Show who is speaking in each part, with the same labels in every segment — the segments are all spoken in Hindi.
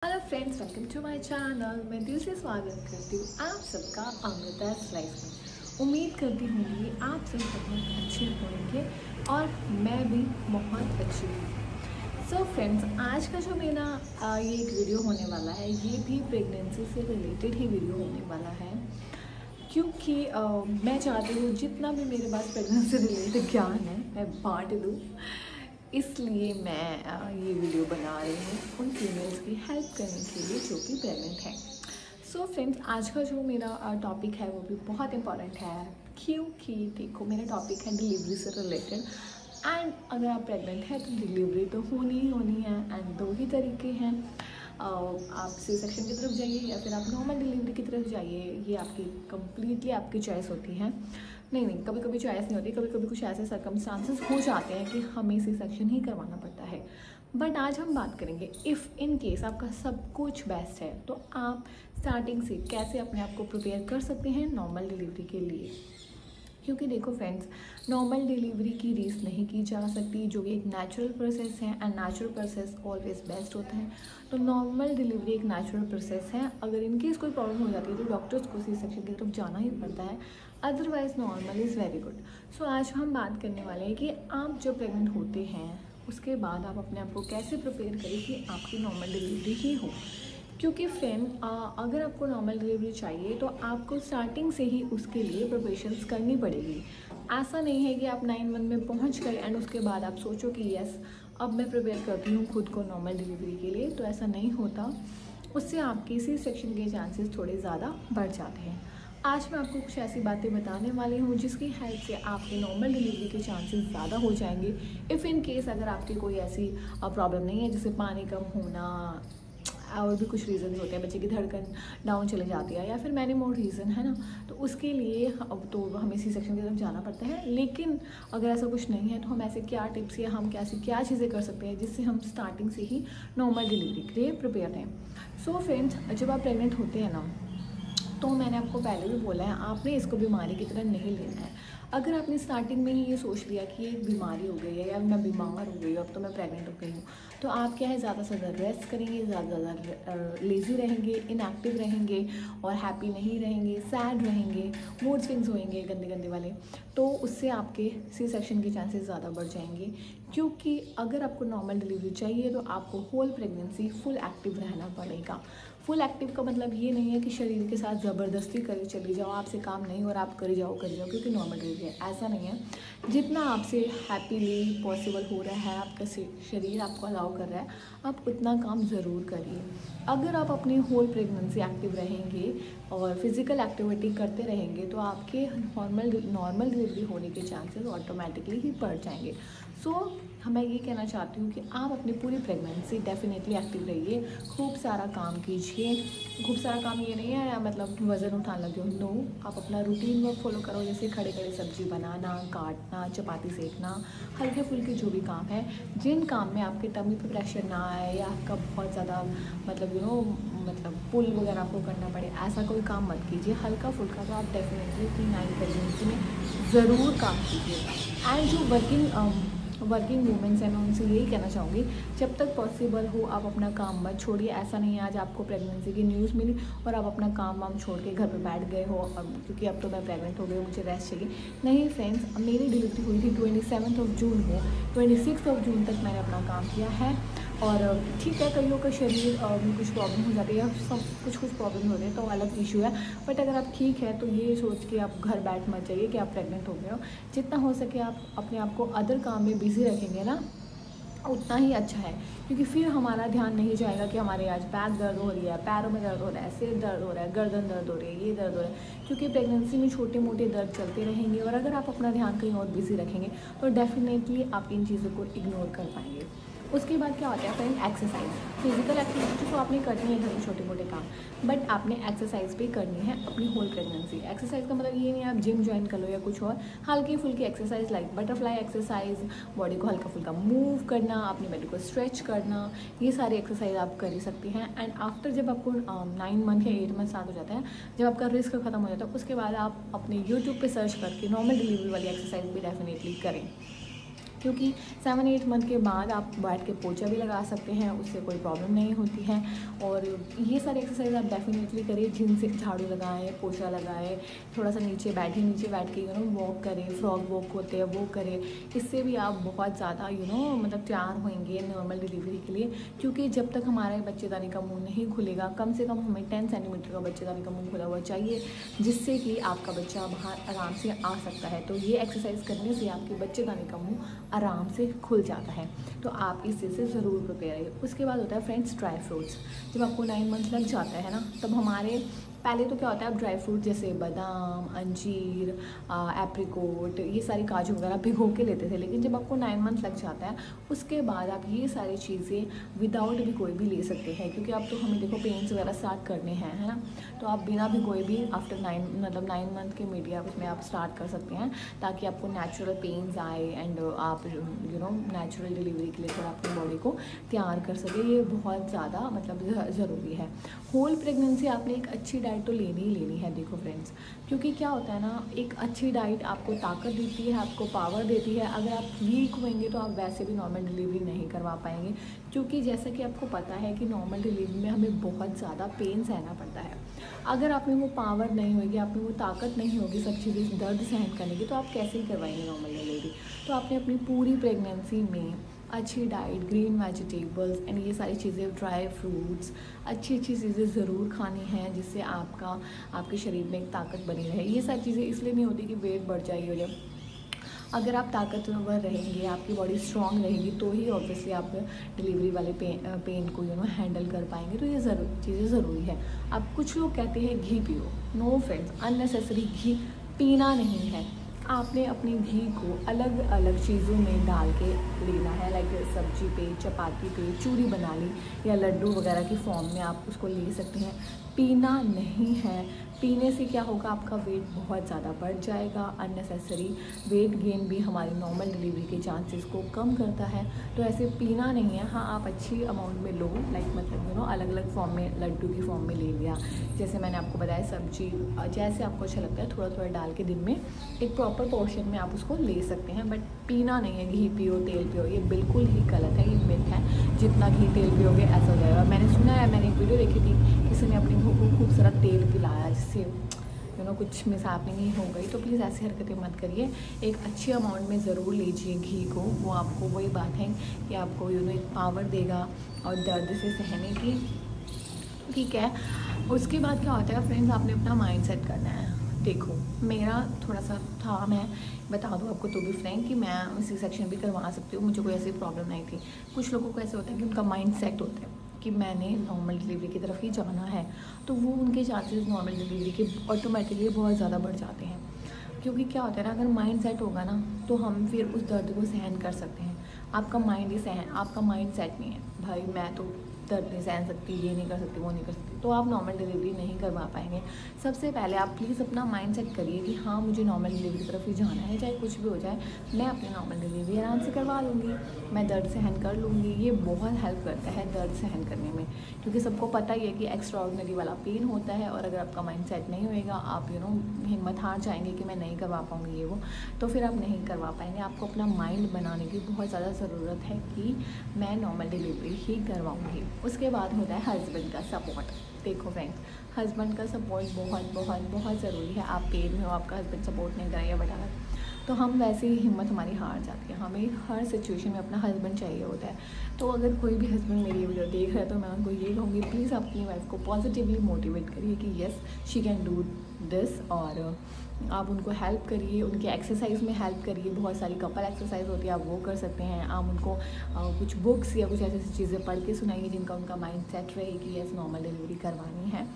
Speaker 1: Hello friends, welcome to my channel. मैं दिल से स्वागत करती हूँ आप सबका अमृता's लाइफ में। उम्मीद करती हूँ कि आप सब बहुत अच्छे होंगे और मैं भी बहुत अच्छी हूँ। सो फ्रेंड्स, आज का जो मेरा ये एक वीडियो होने वाला है, ये भी प्रेगनेंसी से रिलेटेड ही वीडियो होने वाला है, क्योंकि मैं चाहती हूँ जितना भी मेरे पास प्रेगनेंसी से रिलेटेड ज्ञान है मैं बांट दूँ। इसलिए मैं ये वीडियो बना रही हूँ उन फीमेल्स की हेल्प करने के लिए जो कि प्रेग्नेंट हैं। सो फ्रेंड्स, आज का जो मेरा टॉपिक है वो भी बहुत इंपॉर्टेंट है, क्योंकि देखो मेरा टॉपिक है डिलीवरी से रिलेटेड। एंड अगर आप प्रेग्नेंट हैं तो डिलीवरी तो होनी ही होनी है। एंड दो ही तरीके हैं, आप सी सेक्शन की तरफ जाइए या फिर आप नॉर्मल डिलीवरी की तरफ जाइए। ये आपकी कम्प्लीटली आपकी चॉइस होती है। नहीं, कभी कभी चॉइस नहीं होती, कभी कभी कुछ ऐसे सर्कमस्टांसेस हो जाते हैं कि हमें सी सेक्शन ही करवाना पड़ता है। बट आज हम बात करेंगे इफ़ इन केस आपका सब कुछ बेस्ट है तो आप स्टार्टिंग से कैसे अपने आप को प्रिपेयर कर सकते हैं नॉर्मल डिलीवरी के लिए। क्योंकि देखो फ्रेंड्स, नॉर्मल डिलीवरी की रीस नहीं की जा सकती, जो कि एक नेचुरल प्रोसेस है and natural process always best होता है। तो नॉर्मल डिलीवरी एक नेचुरल प्रोसेस है। अगर इनकेस कोई प्रॉब्लम हो जाती है तो डॉक्टर्स को सी सेक्शन की तरफ जाना ही पड़ता है, otherwise normal is very good. So आज हम बात करने वाले हैं कि आप जब प्रेग्नेंट होते हैं उसके बाद आप अपने आप को कैसे प्रिपेयर करें कि आपकी नॉर्मल डिलीवरी ही हो। क्योंकि फ्रेंड, अगर आपको नॉर्मल डिलीवरी चाहिए तो आपको स्टार्टिंग से ही उसके लिए प्रिपरेशंस करनी पड़ेगी। ऐसा नहीं है कि आप 9 मंथ में पहुंच गए एंड उसके बाद आप सोचो कि यस अब मैं प्रिपेयर करती हूँ खुद को नॉर्मल डिलीवरी के लिए, तो ऐसा नहीं होता। उससे आपके सी सेक्शन के चांसेस थोड़े ज़्यादा बढ़ जाते हैं। आज मैं आपको कुछ ऐसी बातें बताने वाली हूँ जिसकी हेल्प से आपके नॉर्मल डिलीवरी के चांसेस ज़्यादा हो जाएंगे। इफ़ इन केस अगर आपकी कोई ऐसी प्रॉब्लम नहीं है, जैसे पानी कम होना और भी कुछ रीज़न होते हैं, बच्चे की धड़कन डाउन चले जाती है या फिर मैनी मोर रीज़न है ना, तो उसके लिए अब तो हमें सी सेक्शन की तरफ जाना पड़ता है। लेकिन अगर ऐसा कुछ नहीं है तो हम ऐसे क्या टिप्स या हम क्या चीज़ें कर सकते हैं जिससे हम स्टार्टिंग से ही नॉर्मल डिलीवरी के लिए प्रिपेयर हैं। सो फ्रेंड्स, जब आप प्रेग्नेंट होते हैं ना, तो मैंने आपको पहले भी बोला है, आपने इसको बीमारी की तरह नहीं लेना है। अगर आपने स्टार्टिंग में ही ये सोच लिया कि एक बीमारी हो गई है या मैं बीमार हो गई हूँ, अब तो मैं प्रेग्नेंट हो गई हूँ, तो आप क्या है ज़्यादा से ज़्यादा रेस्ट करेंगे, ज़्यादा लेज़ी रहेंगे, इनएक्टिव रहेंगे और हैप्पी नहीं रहेंगे, सैड रहेंगे, मूड स्विंग्स होंगे गंदे गंदे वाले। तो उससे आपके सी सेक्शन के चांसेस ज़्यादा बढ़ जाएंगे। क्योंकि अगर आपको नॉर्मल डिलीवरी चाहिए तो आपको होल प्रेगनेंसी फुल एक्टिव रहना पड़ेगा। फुल एक्टिव का मतलब ये नहीं है कि शरीर के साथ ज़बरदस्ती करे चली जाओ, आपसे काम नहीं और आप कर जाओ क्योंकि नॉर्मल डिलीवरी है, ऐसा नहीं है। जितना आपसे हैप्पीली पॉसिबल हो रहा है, आपका शरीर आपको अलाउ कर रहा है, आप उतना काम ज़रूर करिए। अगर आप अपनी होल प्रेगनेंसी एक्टिव रहेंगे और फिज़िकल एक्टिविटी करते रहेंगे तो आपके नॉर्मल डिलीवरी होने के चांसेस ऑटोमेटिकली ही बढ़ जाएंगे। सो मैं ये कहना चाहती हूँ कि आप अपनी पूरी प्रेगनेंसी डेफिनेटली एक्टिव रहिए, खूब सारा काम कीजिए। खूब सारा काम ये नहीं है मतलब वज़न उठाने लगे हो, नो, आप अपना रूटीन वर्क फॉलो करो, जैसे खड़े खड़े सब्जी बनाना, काटना, चपाती सेकना, हल्के फुल्के जो भी काम है, जिन काम में आपके टमी पे प्रेशर ना आए या आपका बहुत ज़्यादा मतलब पुल वगैरह आपको करना पड़े, ऐसा कोई काम मत कीजिए। हल्का फुल्का तो आप डेफिनेटली अपनी 9 प्रेगनेंसी में ज़रूर काम कीजिए। एंड जो वर्किंग वूमेंस हैं, मैं उनसे यही कहना चाहूँगी, जब तक पॉसिबल हो आप अपना काम मत छोड़िए। ऐसा नहीं है आज आपको प्रेगनेंसी की न्यूज़ मिली और आप अपना काम वाम छोड़ के घर पे बैठ गए हो अब क्योंकि अब तो मैं प्रेग्नेंट हो गई हूँ, मुझे रेस्ट चाहिए। नहीं फ्रेंड्स, मेरी डिलीवरी हुई थी 27 जून को, 26 जून तक मैंने अपना काम किया है। और ठीक है, कईयों का शरीर में कुछ प्रॉब्लम हो जाती है, सब कुछ प्रॉब्लम हो रही है तो अलग इशू है। बट अगर आप ठीक है तो ये सोच के आप घर बैठ मत जाइए कि आप प्रेग्नेंट हो गए हो। जितना हो सके आप अपने आप को अदर काम में बिज़ी रखेंगे ना, उतना ही अच्छा है। क्योंकि फिर हमारा ध्यान नहीं जाएगा कि हमारे आज बैक दर्द हो रही है, पैरों में दर्द हो रहा है, सिर दर्द हो रहा है, गर्दन दर्द हो रही है, ये दर्द हो रहा है। क्योंकि प्रेगनेंसी में छोटे मोटे दर्द चलते रहेंगे और अगर आप अपना ध्यान कहीं और बिज़ी रखेंगे तो डेफिनेटली आप इन चीज़ों को इग्नोर कर पाएंगे। उसके बाद क्या होता है फ्रेंड, एक्सरसाइज। फिजिकल एक्टिविटी तो आपने करनी है घर में छोटे मोटे काम, बट आपने एक्सरसाइज भी करनी है अपनी होल प्रेगनेंसी। एक्सरसाइज का मतलब ये नहीं है आप जिम ज्वाइन कर लो या कुछ और, हल्की फुल्की exercise like butterfly exercise, body को हल्का फुल्का मूव करना, अपनी बॉडी को स्ट्रेच करना, ये सारी एक्सरसाइज आप कर ही सकती हैं। एंड आफ्टर जब आपको 9 मंथ या 8 मंथ स्टार्ट हो जाता है, जब आपका रिस्क खत्म हो जाता है, उसके बाद आप अपने यूट्यूब पर सर्च करके नॉर्मल डिलीवरी वाली एक्सरसाइज भी डेफिनेटली करें। क्योंकि 7-8 मंथ के बाद आप बैठ के पोछा भी लगा सकते हैं, उससे कोई प्रॉब्लम नहीं होती है। और ये सारी एक्सरसाइज आप डेफिनेटली करिए, जिनसे झाड़ू लगाएं, पोछा लगाएं, थोड़ा सा नीचे बैठ के वॉक करें, फ्रॉग वॉक होते हैं वो करें। इससे भी आप बहुत ज़्यादा मतलब तैयार होंगे नॉर्मल डिलीवरी के लिए। क्योंकि जब तक हमारा बच्चेदानी का मुँह नहीं खुलेगा, कम से कम हमें 10 सेंटीमीटर का बच्चेदानी का मुँह खुला हुआ चाहिए, जिससे कि आपका बच्चा बाहर आराम से आ सकता है। तो ये एक्सरसाइज करने से आपके बच्चेदानी का मुँह आराम से खुल जाता है। तो आप इस चीज़ से ज़रूर प्रिपेयर रहिए। उसके बाद होता है फ्रेंड्स ड्राई फ्रूट्स। जब आपको 9 मंथ लग जाता है ना, तब हमारे पहले तो क्या होता है, आप ड्राई फ्रूट जैसे बादाम, अंजीर, एप्रिकोट, ये सारी काजू वगैरह भिगो के लेते थे। लेकिन जब आपको 9 मंथ लग जाता है, उसके बाद आप ये सारी चीज़ें विदाउट भी कोई भी ले सकते हैं। क्योंकि आप तो हमें देखो पेन्स वगैरह स्टार्ट करने हैं, है ना। तो आप बिना भी कोई भी आफ्टर 9 मंथ के मीडिया उसमें आप स्टार्ट कर सकते हैं, ताकि आपको नेचुरल पेन्स आए एंड आप नेचुरल डिलीवरी के लिए थोड़ा अपनी बॉडी को तैयार कर सके। ये बहुत ज़्यादा ज़रूरी है। होल प्रेगनेंसी आपने एक अच्छी डाइट तो लेनी ही लेनी है। देखो फ्रेंड्स, क्योंकि क्या होता है ना, एक अच्छी डाइट आपको ताकत देती है, आपको पावर देती है। अगर आप वीक होंगे तो आप वैसे भी नॉर्मल डिलीवरी नहीं करवा पाएंगे। क्योंकि जैसा कि आपको पता है कि नॉर्मल डिलीवरी में हमें बहुत ज़्यादा पेन सहना पड़ता है। अगर आप में वो पावर नहीं होगी, आप में वो ताकत नहीं होगी सब चीज़ें दर्द सहन करने की, तो आप कैसे ही करवाएंगे नॉर्मल डिलीवरी। तो आपने अपनी पूरी प्रेगनेंसी में अच्छी डाइट, ग्रीन वेजिटेबल्स एंड ये सारी चीज़ें, ड्राई फ्रूट्स, अच्छी चीज़ें ज़रूर खानी हैं, जिससे आपके शरीर में एक ताकत बनी रहे। ये सारी चीज़ें इसलिए नहीं होती कि वेट बढ़ जाएगी हो जाए। अगर आप ताकतवर रहेंगे, आपकी बॉडी स्ट्रांग रहेगी, तो ही ऑब्वियसली आप डिलीवरी वाले पेन को हैंडल कर पाएंगे। तो ये चीज़ें ज़रूरी है। अब कुछ लोग कहते हैं घी पियो। नो फ्रेंड्स, अननेसेसरी घी पीना नहीं है। आपने अपने घी को अलग अलग चीज़ों में डाल के लेना है, लाइक सब्जी पे, चपाती पे, चूरी बना ली, या लड्डू वगैरह की फॉर्म में आप उसको ले सकते हैं। पीना नहीं है। पीने से क्या होगा, आपका वेट बहुत ज़्यादा बढ़ जाएगा। अननेसेसरी वेट गेन भी हमारी नॉर्मल डिलीवरी के चांसेस को कम करता है। तो ऐसे पीना नहीं है। हाँ, आप अच्छी अमाउंट में लो, लाइक मतलब अलग अलग फॉर्म में, लड्डू की फॉर्म में ले लिया, जैसे मैंने आपको बताया, सब्जी, जैसे आपको अच्छा लगता है थोड़ा थोड़ा डाल के दिन में एक प्रॉपर पोर्शन में आप उसको ले सकते हैं। बट पीना नहीं है। घी पियो, तेल पियो, ये बिल्कुल ही गलत है, ये मिथ है। जितना घी तेल पियोगे ऐसा हो जाएगा। मैंने सुना है, मैंने एक वीडियो देखी थी, किसी ने अपनी बहू को खूब सारा तेल पिलाया, जिससे कुछ मिसहैपनिंग ही हो गई। तो प्लीज़ ऐसी हरकतें मत करिए। एक अच्छी अमाउंट में ज़रूर लीजिए घी को। वो आपको, वही बात है कि आपको एक पावर देगा और दर्द से सहने की, ठीक है। उसके बाद क्या होता है फ्रेंड्स, आपने अपना माइंड सेट करना है। देखो, मेरा थोड़ा सा था, मैं बता दूँ आपको तो भी फ्रेंक, कि मैं सी सेक्शन भी करवा सकती हूँ, मुझे कोई ऐसी प्रॉब्लम नहीं थी। कुछ लोगों को ऐसे होता है कि उनका माइंड सेट होता है कि मैंने नॉर्मल डिलीवरी की तरफ ही जाना है, तो वो उनके चांसेस नॉर्मल डिलीवरी के ऑटोमेटिकली बहुत ज़्यादा बढ़ जाते हैं। क्योंकि क्या होता है ना, अगर माइंड सेट होगा ना, तो हम फिर उस दर्द को सहन कर सकते हैं। आपका माइंड सेट नहीं है, भाई मैं तो दर्द नहीं सहन सकती, ये नहीं कर सकती, वो नहीं कर सकती, तो आप नॉर्मल डिलीवरी नहीं करवा पाएंगे। सबसे पहले आप प्लीज़ अपना माइंड सेट करिए कि हाँ, मुझे नॉर्मल डिलीवरी की तरफ ही जाना है, चाहे कुछ भी हो जाए, मैं अपनी नॉर्मल डिलीवरी आराम से करवा लूँगी, मैं दर्द सहन कर लूँगी। ये बहुत हेल्प करता है दर्द सहन करने में, क्योंकि सबको पता ही है कि एक्स्ट्रा ऑर्डिनरी वाला पेन होता है। और अगर आपका माइंड सेट नहीं होएगा, आप हिम्मत हार जाएंगे कि मैं नहीं करवा पाऊँगी ये वो, तो फिर आप नहीं करवा पाएंगे। आपको अपना माइंड बनाने की बहुत ज़्यादा ज़रूरत है कि मैं नॉर्मल डिलीवरी ही करवाऊँगी। उसके बाद होता है हस्बैंड का सपोर्ट। देखो फ्रेंड्स, हस्बैंड का सपोर्ट बहुत बहुत बहुत ज़रूरी है। आप पेन में हो, आपका हस्बैंड सपोर्ट नहीं करेगा बता, तो हम वैसे ही हिम्मत हमारी हार जाती है। हमें हर सिचुएशन में अपना हस्बैंड चाहिए होता है। तो अगर कोई भी हस्बैंड मेरी वीडियो देख रहा है, तो मैं उनको ये कहूँगी, प्लीज़ अपनी वाइफ को पॉजिटिवली मोटिवेट करिए कि yes she can do this, और आप उनको हेल्प करिए, उनके एक्सरसाइज में हेल्प करिए। बहुत सारी कपल एक्सरसाइज होती है, आप वो कर सकते हैं। आप उनको कुछ बुक्स या कुछ ऐसी चीज़ें पढ़ के सुनाइए जिनका उनका माइंड सेट रहे कि यस नॉर्मल डिलीवरी करवानी है।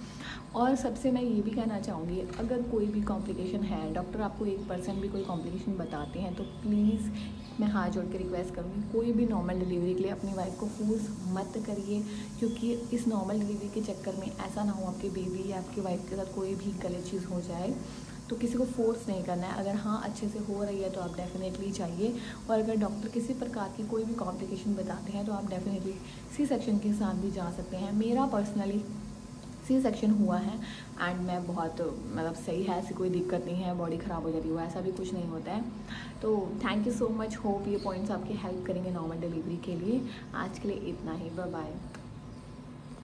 Speaker 1: और सबसे मैं ये भी कहना चाहूँगी, अगर कोई भी कॉम्प्लिकेशन है, डॉक्टर आपको 1% भी कोई कॉम्प्लिकेशन बताते हैं, तो प्लीज़ मैं हाथ जोड़ के रिक्वेस्ट करूँगी, कोई भी नॉर्मल डिलीवरी के लिए अपनी वाइफ को फोर्स मत करिए। क्योंकि इस नॉर्मल डिलीवरी के चक्कर में ऐसा ना हो आपकी बेबी या आपकी वाइफ के साथ कोई भी गलत चीज़ हो जाए। तो किसी को फोर्स नहीं करना है। अगर हाँ अच्छे से हो रही है तो आप डेफिनेटली चाहिए। और अगर डॉक्टर किसी प्रकार की कोई भी कॉम्प्लिकेशन बताते हैं, तो आप डेफिनेटली सी सेक्शन के साथ भी जा सकते हैं। मेरा पर्सनली सी सेक्शन हुआ है एंड मैं बहुत मतलब सही है, ऐसी कोई दिक्कत नहीं है, बॉडी ख़राब हो जाती है, ऐसा भी कुछ नहीं होता है। तो thank you so much, hope ये पॉइंट्स आपकी हेल्प करेंगे नॉर्मल डिलीवरी के लिए। आज के लिए इतना ही, बाय बाय।